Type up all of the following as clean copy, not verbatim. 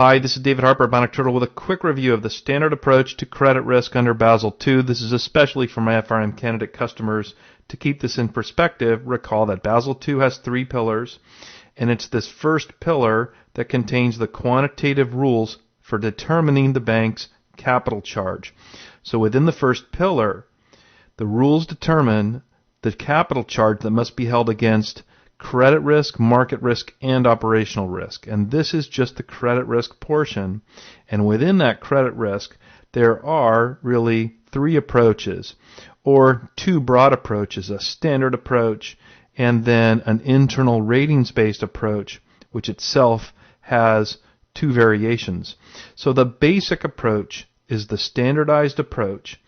Hi, this is David Harper, Bionic Turtle, with a quick review of the standard approach to credit risk under Basel II. This is especially for my FRM candidate customers. To keep this in perspective, recall that Basel II has 3 pillars, and it's this first pillar that contains the quantitative rules for determining the bank's capital charge. So within the first pillar, the rules determine the capital charge that must be held against credit risk, market risk, and operational risk. And this is just the credit risk portion. And within that credit risk, there are really 3 approaches, or 2 broad approaches, a standard approach and then an internal ratings-based approach, which itself has 2 variations. So the basic approach is the standardized approach,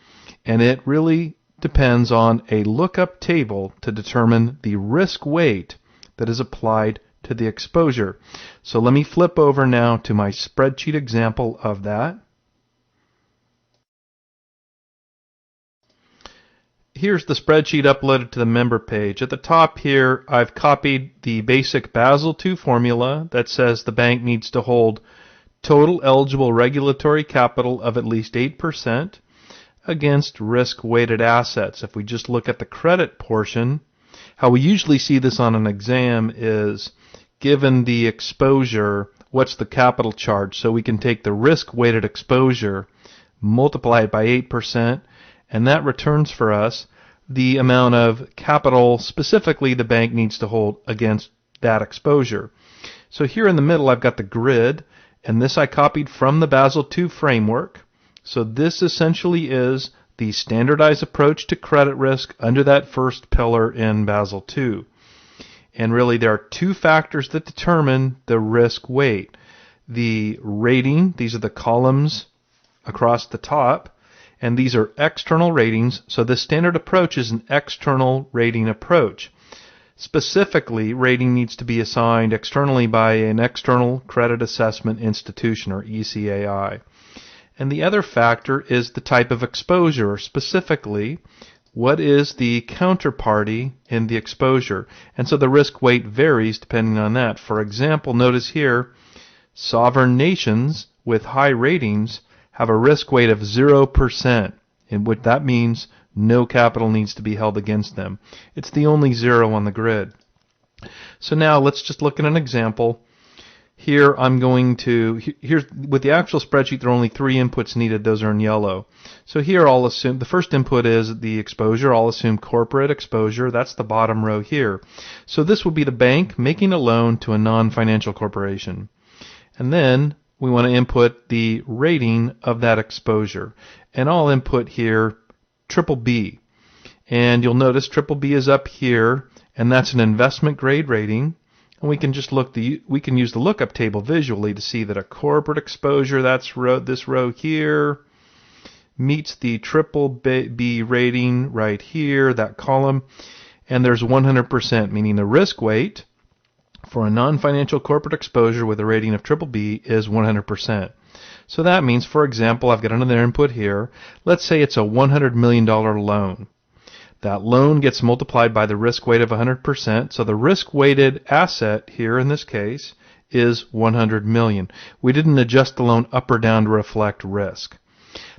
and it really depends on a lookup table to determine the risk weight that is applied to the exposure. So let me flip over now to my spreadsheet example of that. Here's the spreadsheet uploaded to the member page. At the top here, I've copied the basic Basel II formula that says the bank needs to hold total eligible regulatory capital of at least 8% against risk-weighted assets. If we just look at the credit portion, how we usually see this on an exam is, given the exposure, what's the capital charge? So we can take the risk-weighted exposure, multiply it by 8%, and that returns for us the amount of capital specifically the bank needs to hold against that exposure. So here in the middle I've got the grid, and this I copied from the Basel II framework. So this essentially is the standardized approach to credit risk under that first pillar in Basel II. And really there are 2 factors that determine the risk weight. The rating, these are the columns across the top, and these are external ratings. So the standard approach is an external rating approach. Specifically, rating needs to be assigned externally by an external credit assessment institution, or ECAI. And the other factor is the type of exposure, or specifically, what is the counterparty in the exposure. And so the risk weight varies depending on that. For example, notice here, sovereign nations with high ratings have a risk weight of 0%, and what that means, no capital needs to be held against them. It's the only 0 on the grid. So now let's just look at an example. Here I'm going to, here's with the actual spreadsheet, there are only 3 inputs needed. Those are in yellow. So here I'll assume the first input is the exposure. I'll assume corporate exposure. That's the bottom row here. So this would be the bank making a loan to a non-financial corporation. And then we want to input the rating of that exposure. And I'll input here BBB. And you'll notice BBB is up here, and that's an investment grade rating. And we can just we can use the lookup table visually to see that a corporate exposure, that's this row here, meets the BBB rating right here, that column, and there's 100%, meaning the risk weight for a non-financial corporate exposure with a rating of BBB is 100%. So that means, for example, I've got another input here. Let's say it's a $100 million loan. That loan gets multiplied by the risk weight of 100%. So the risk-weighted asset here in this case is 100 million. We didn't adjust the loan up or down to reflect risk.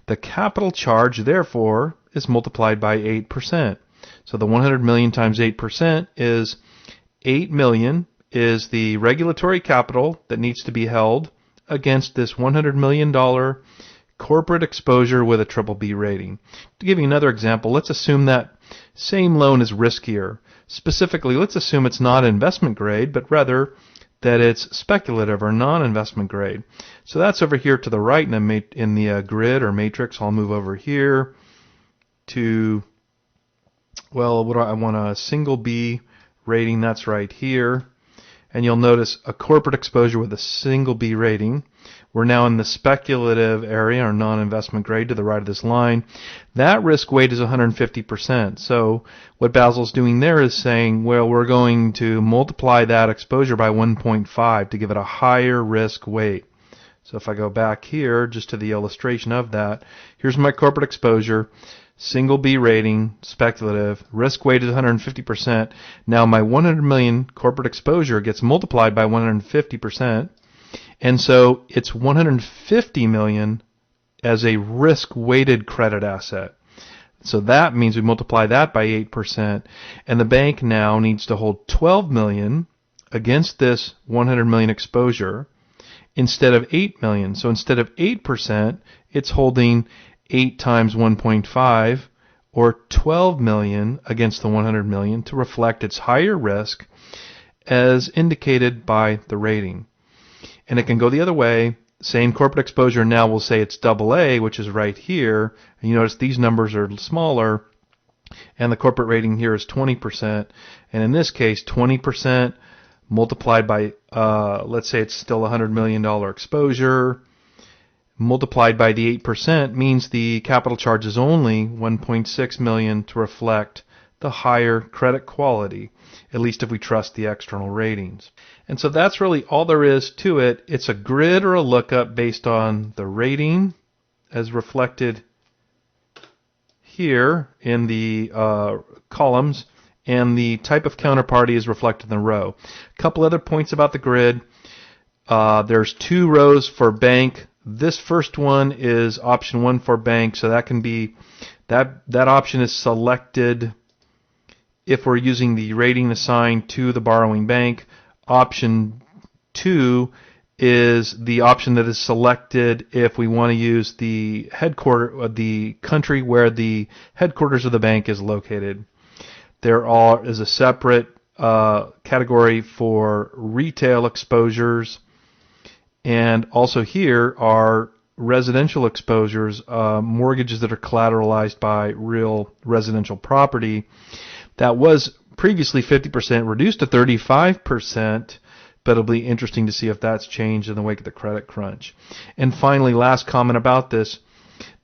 The capital charge, therefore, is multiplied by 8%. So the 100 million times 8% is 8 million is the regulatory capital that needs to be held against this $100 million corporate exposure with a BBB rating. To give you another example, let's assume that same loan is riskier. Specifically, let's assume it's not investment grade, but rather that it's speculative or non-investment grade. So that's over here to the right in the grid or matrix. I'll move over here to, well, what do I want? A single B rating. That's right here. And you'll notice a corporate exposure with a single B rating. We're now in the speculative area, or non-investment grade, to the right of this line. That risk weight is 150%. So what Basel's doing there is saying, well, we're going to multiply that exposure by 1.5 to give it a higher risk weight. So if I go back here just to the illustration of that, here's my corporate exposure. Single B rating, speculative, risk weight is 150%. Now my 100 million corporate exposure gets multiplied by 150%, And so it's 150 million as a risk-weighted credit asset. So that means we multiply that by 8%, and the bank now needs to hold 12 million against this 100 million exposure instead of 8 million. So instead of 8%, it's holding 8 times 1.5 or 12 million against the 100 million to reflect its higher risk as indicated by the rating. And it can go the other way. Same corporate exposure, now we'll say it's AA, which is right here. And you notice these numbers are smaller, and the corporate rating here is 20%. And in this case, 20% multiplied by, let's say it's still a $100 million exposure, multiplied by the 8% means the capital charge is only 1.6 million to reflect the higher credit quality, at least if we trust the external ratings. And so that's really all there is to it. It's a grid or a lookup based on the rating as reflected here in the columns, and the type of counterparty is reflected in the row. A couple other points about the grid. There's 2 rows for bank. This first one is option 1 for bank, so that can be that option is selected if we're using the rating assigned to the borrowing bank. Option 2 is the option that is selected if we want to use the country where the headquarters of the bank is located. There is a separate category for retail exposures, and also here are residential exposures, mortgages that are collateralized by real residential property. That was previously 50%, reduced to 35%, but it'll be interesting to see if that's changed in the wake of the credit crunch. And finally, last comment about this.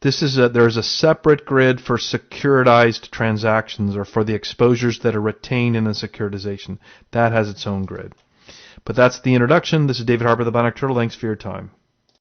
There's a separate grid for securitized transactions, or for the exposures that are retained in a securitization. That has its own grid. But that's the introduction. This is David Harper, the Bionic Turtle. Thanks for your time.